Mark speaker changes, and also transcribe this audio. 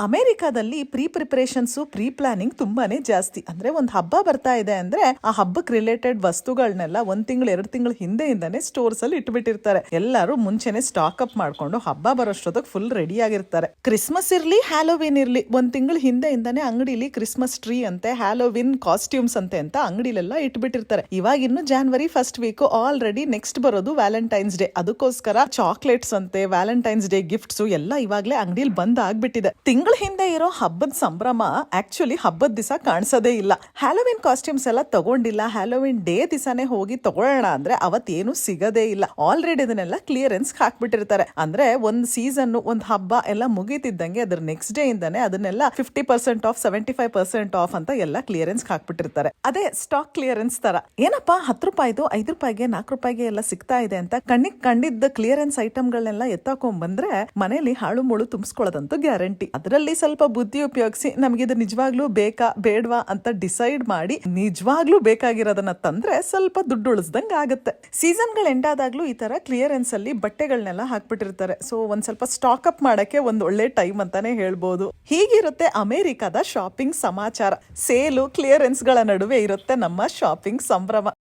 Speaker 1: ಅಮೆರಿಕಾದಲ್ಲಿ preparations pre planning ತುಂಬಾನೇ ಜಾಸ್ತಿ. ಅಂದ್ರೆ ಒಂದು ಹಬ್ಬ ಬರ್ತಾ ಇದೆ ಅಂದ್ರೆ ಆ ಹಬ್ಬಕ್ಕೆ ರಿಲೇಟೆಡ್ ವಸ್ತುಗಳನ್ನೆಲ್ಲ 1 ತಿಂಗಳು 2 ತಿಂಗಳು ಹಿಂದೆಯಿಂದಾನೆ ಸ್ಟೋರ್ಸ್ ಅಲ್ಲಿ ಇಟ್ಬಿಟ್ಟಿರ್ತಾರೆ. ಎಲ್ಲರೂ ಮುಂಚೆನೆ ಸ್ಟಾಕ್ ಅಪ್ ಮಾಡ್ಕೊಂಡು ಹಬ್ಬ ಬರೋಷ್ಟೊತ್ತಿಗೆ ಫುಲ್ ರೆಡಿ ಆಗಿರ್ತಾರೆ. ಕ್ರಿಸ್ಮಸ್ ಇರ್ಲಿ ಹ್ಯಾಲೋವಿನ್ ಇರ್ಲಿ 1 ತಿಂಗಳು ಹಿಂದೆಯಿಂದಾನೆ ಅಂಗಡಿಲಿ ಕ್ರಿಸ್ಮಸ್ ಟ್ರೀ ಅಂತೆ, ಹ್ಯಾಲೋವಿನ್ ಕಾಸ್ಟ್ಯೂಮ್ಸ್ ಅಂತೆ ಅಂತ ಅಂಗಡಿಲೆಲ್ಲ ಇಟ್ಬಿಟ್ಟಿರ್ತಾರೆ. ಇವಾಗ ಇನ್ನು January first week already next ಬರೋದು ವ್ಯಾಲೆಂಟೈನ್ಸ್ ಡೇ. ಅದಕ್ಕೋಸ್ಕರ ಚಾಕ್ಲೇಟ್ಸ್ ಅಂತೆ, ವ್ಯಾಲೆಂಟೈನ್ಸ್ ಡೇ ಗಿಫ್ಟ್ಸ್ ಎಲ್ಲ ಇವಾಗ್ಲೇ ಅಂಗಡಿಲಿ ಬಂದ್ ಆಗ್ಬಿಟ್ಟಿದೆ. ತಿಂಗಳ ಹಿಂದೆ ಇರೋ ಹಬ್ಬದ ಸಂಭ್ರಮ ಆಕ್ಚುಲಿ ಹಬ್ಬದ ದಿವಸ ಕಾಣಿಸೋದೇ ಇಲ್ಲ. ಹ್ಯಾಲೋವಿನ್ ಕಾಸ್ಟ್ಯೂಮ್ಸ್ ಎಲ್ಲ ತಗೊಂಡಿಲ್ಲ, ಹ್ಯಾಲೋವಿನ್ ಡೇ ದಿವಸನೇ ಹೋಗಿ ತಗೊಳ್ಳೋಣ ಅಂದ್ರೆ ಅವತ್ತೇನು ಸಿಗದೇ ಇಲ್ಲ. ಆಲ್ರೆಡಿ ಇದನ್ನೆಲ್ಲ ಕ್ಲಿಯರೆನ್ಸ್ ಹಾಕ್ಬಿಟ್ಟಿರ್ತಾರೆ. ಅಂದ್ರೆ ಒಂದ್ ಸೀಸನ್, ಒಂದ್ ಹಬ್ಬ ಎಲ್ಲ ಮುಗೀತಿದ್ದಂಗೆ ಅದ್ರ ನೆಕ್ಸ್ಟ್ ಡೇ ಇಂದಾನೆ ಅದನ್ನೆಲ್ಲ 50% ಆಫ್, 75% ಆಫ್ ಅಂತ ಎಲ್ಲ ಕ್ಲಿಯರೆನ್ಸ್ ಹಾಕ್ಬಿಟ್ಟಿರ್ತಾರೆ. ಅದೇ ಸ್ಟಾಕ್ ಕ್ಲಿಯರೆನ್ಸ್ ತರ. ಏನಪ್ಪಾ 10 ರೂಪಾಯಿದು 5 ರೂಪಾಯಿಗೆ 4 ರೂಪಾಯಿಗೆ ಎಲ್ಲ ಸಿಗ್ತಾ ಇದೆ ಅಂತ ಕಣ್ಣಿಗೆ ಕಂಡಿದ್ದ ಕ್ಲಿಯರೆನ್ಸ್ ಐಟಮ್ಗಳನ್ನೆಲ್ಲ ಎತ್ತಾಕೊಂಡ್ ಬಂದ್ರೆ ಮನೇಲಿ ಹಾಳು ಮುಳು ತುಂಬಿಸ್ಕೊಳ್ಳೋದಂತೂ ಗ್ಯಾರಂಟಿ. ಅದರಲ್ಲಿ ಸ್ವಲ್ಪ ಬುದ್ಧಿ ಉಪಯೋಗಿಸಿ ನಮ್ಗಿದು ನಿಜವಾಗ್ಲೂ ಬೇಕಾ ಬೇಡವಾ ಅಂತ ಡಿಸೈಡ್ ಮಾಡಿ ನಿಜವಾಗ್ಲೂ ಬೇಕಾಗಿರೋದನ್ನ ತಂದ್ರೆ ಸ್ವಲ್ಪ ದುಡ್ಡು ಉಳಿಸ್ದಂಗ ಆಗುತ್ತೆ. ಸೀಸನ್ಗಳು ಎಂಡ್ ಆದಾಗ್ಲೂ ಈ ತರ ಕ್ಲಿಯರೆನ್ಸ್ ಅಲ್ಲಿ ಬಟ್ಟೆಗಳನ್ನೆಲ್ಲ ಹಾಕ್ಬಿಟ್ಟಿರ್ತಾರೆ. ಸೊ ಒಂದ್ ಸ್ವಲ್ಪ ಸ್ಟಾಕ್ ಅಪ್ ಮಾಡಕ್ಕೆ ಒಂದ್ ಒಳ್ಳೆ ಟೈಮ್ ಅಂತಾನೆ ಹೇಳ್ಬೋದು. ಹೀಗಿರುತ್ತೆ ಅಮೆರಿಕದ ಶಾಪಿಂಗ್ ಸಮಾಚಾರ. ಸೇಲು ಕ್ಲಿಯರೆನ್ಸ್ ಗಳ ನಡುವೆ ಇರುತ್ತೆ ನಮ್ಮ ಶಾಪಿಂಗ್ ಸಂಭ್ರಮ.